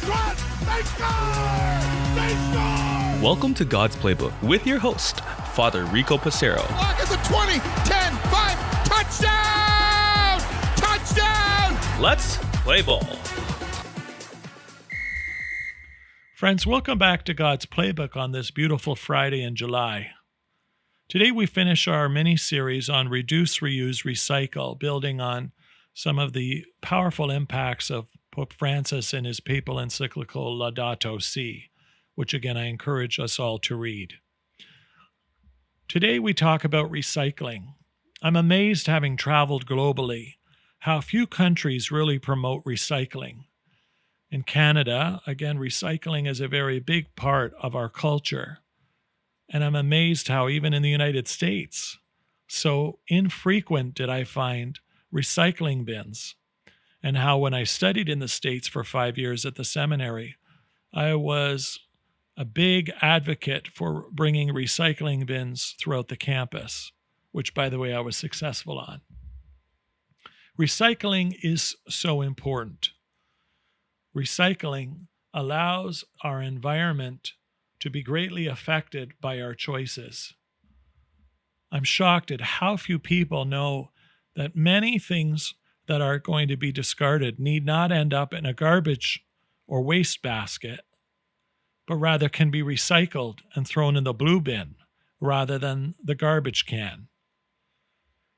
Here's one. They score! They score! Welcome to God's Playbook with your host, Father Rico Passero. Look at the 20, 10, 5, touchdown! Touchdown! Let's play ball. Friends, welcome back to God's Playbook on this beautiful Friday in July. Today we finish our mini-series on Reduce, Reuse, Recycle, building on some of the powerful impacts of Pope Francis in his papal encyclical Laudato Si, which again I encourage us all to read. Today we talk about recycling. I'm amazed, having traveled globally, how few countries really promote recycling. In Canada, again, recycling is a very big part of our culture. And I'm amazed how even in the United States, so infrequent did I find recycling bins. And how when I studied in the States for 5 years at the seminary, I was a big advocate for bringing recycling bins throughout the campus, which, by the way, I was successful on. Recycling is so important. Recycling allows our environment to be greatly affected by our choices. I'm shocked at how few people know that many things that are going to be discarded need not end up in a garbage or waste basket, but rather can be recycled and thrown in the blue bin rather than the garbage can.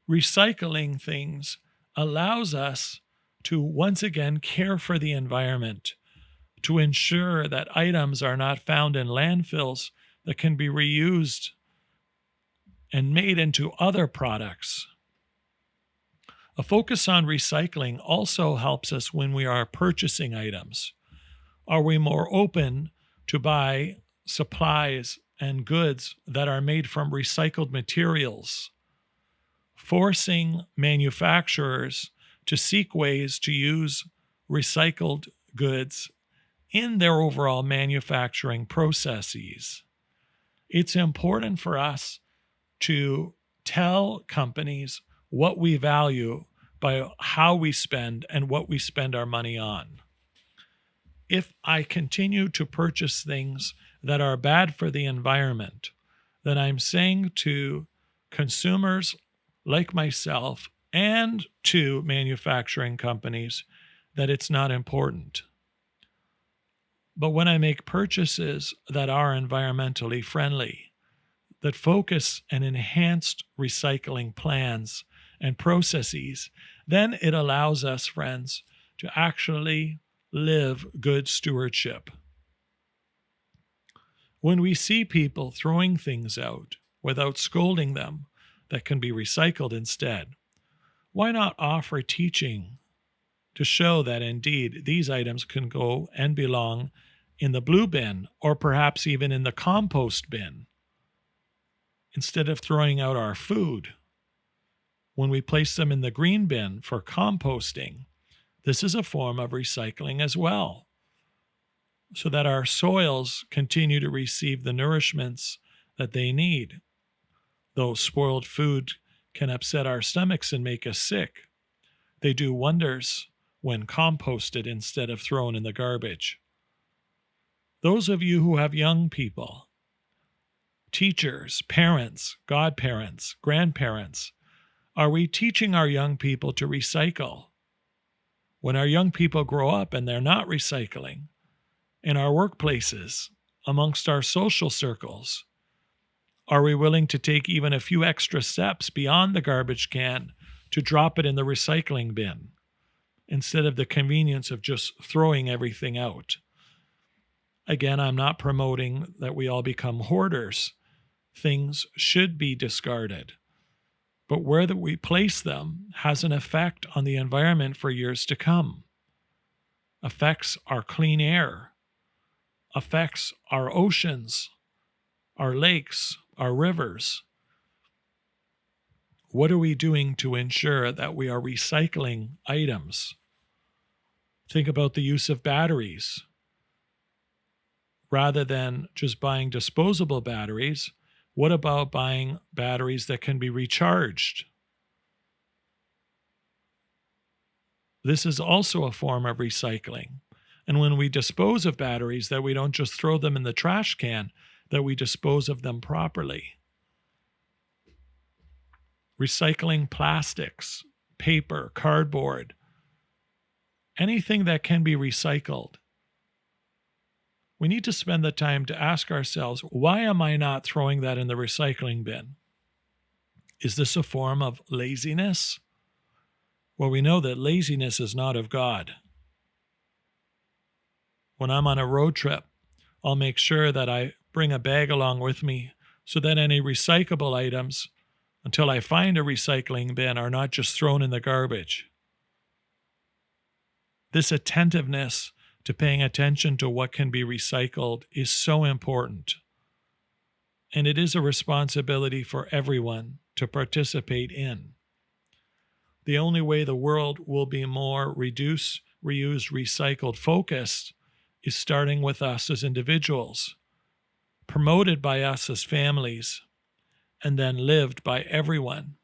Recycling things allows us to once again care for the environment, to ensure that items are not found in landfills that can be reused and made into other products. A focus on recycling also helps us when we are purchasing items. Are we more open to buy supplies and goods that are made from recycled materials, forcing manufacturers to seek ways to use recycled goods in their overall manufacturing processes? It's important for us to tell companies what we value by how we spend and what we spend our money on. If I continue to purchase things that are bad for the environment, then I'm saying to consumers like myself and to manufacturing companies that it's not important. But when I make purchases that are environmentally friendly, that focus on enhanced recycling plans and processes, then it allows us, friends, to actually live good stewardship. When we see people throwing things out without scolding them that can be recycled instead, why not offer teaching to show that indeed these items can go and belong in the blue bin or perhaps even in the compost bin instead of throwing out our food? When we place them in the green bin for composting, this is a form of recycling as well, so that our soils continue to receive the nourishments that they need. Though spoiled food can upset our stomachs and make us sick, they do wonders when composted instead of thrown in the garbage. Those of you who have young people, teachers, parents, godparents, grandparents, are we teaching our young people to recycle? When our young people grow up and they're not recycling, in our workplaces, amongst our social circles, are we willing to take even a few extra steps beyond the garbage can to drop it in the recycling bin instead of the convenience of just throwing everything out? Again, I'm not promoting that we all become hoarders. Things should be discarded. But where that we place them has an effect on the environment for years to come. Affects our clean air, affects our oceans, our lakes, our rivers. What are we doing to ensure that we are recycling items? Think about the use of batteries. Rather than just buying disposable batteries, what about buying batteries that can be recharged? This is also a form of recycling. And when we dispose of batteries, that we don't just throw them in the trash can, that we dispose of them properly. Recycling plastics, paper, cardboard, anything that can be recycled. We need to spend the time to ask ourselves, why am I not throwing that in the recycling bin? Is this a form of laziness? Well, we know that laziness is not of God. When I'm on a road trip, I'll make sure that I bring a bag along with me so that any recyclable items, until I find a recycling bin, are not just thrown in the garbage. This attentiveness to paying attention to what can be recycled is so important. And it is a responsibility for everyone to participate in. The only way the world will be more reduce, reuse, recycled focused is starting with us as individuals, promoted by us as families, and then lived by everyone.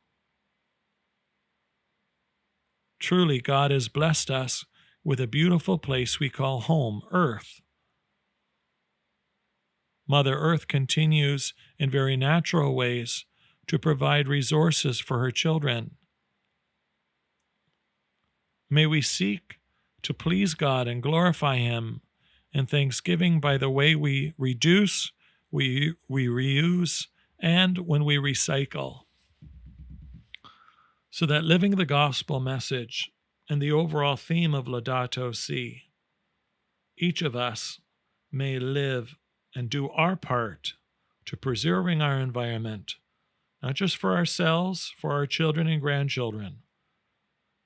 Truly, God has blessed us with a beautiful place we call home, Earth. Mother Earth continues in very natural ways to provide resources for her children. May we seek to please God and glorify Him in thanksgiving by the way we reduce, we reuse, and when we recycle, so that living the gospel message and the overall theme of Laudato Si, each of us may live and do our part to preserving our environment, not just for ourselves, for our children and grandchildren,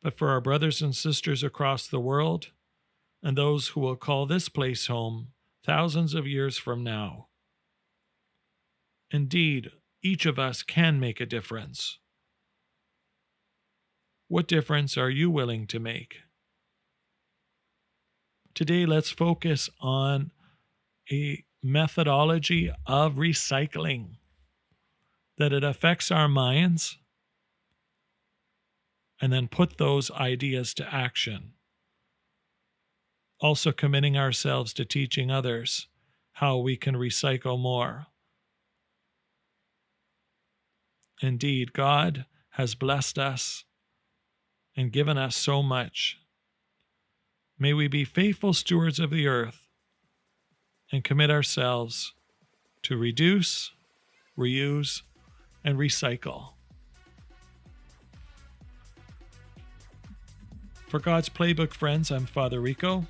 but for our brothers and sisters across the world and those who will call this place home thousands of years from now. Indeed, each of us can make a difference. What difference are you willing to make? Today, let's focus on a methodology of recycling, that it affects our minds, and then put those ideas to action. Also committing ourselves to teaching others how we can recycle more. Indeed, God has blessed us and given us so much. May we be faithful stewards of the earth and commit ourselves to reduce, reuse, and recycle. For God's Playbook friends, I'm Father Rico.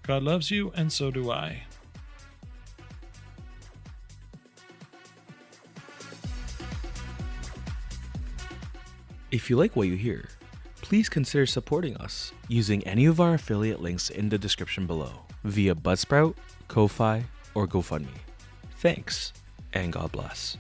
God loves you, and so do I. If you like what you hear, please consider supporting us using any of our affiliate links in the description below via Buzzsprout, Ko-Fi, or GoFundMe. Thanks, and God bless.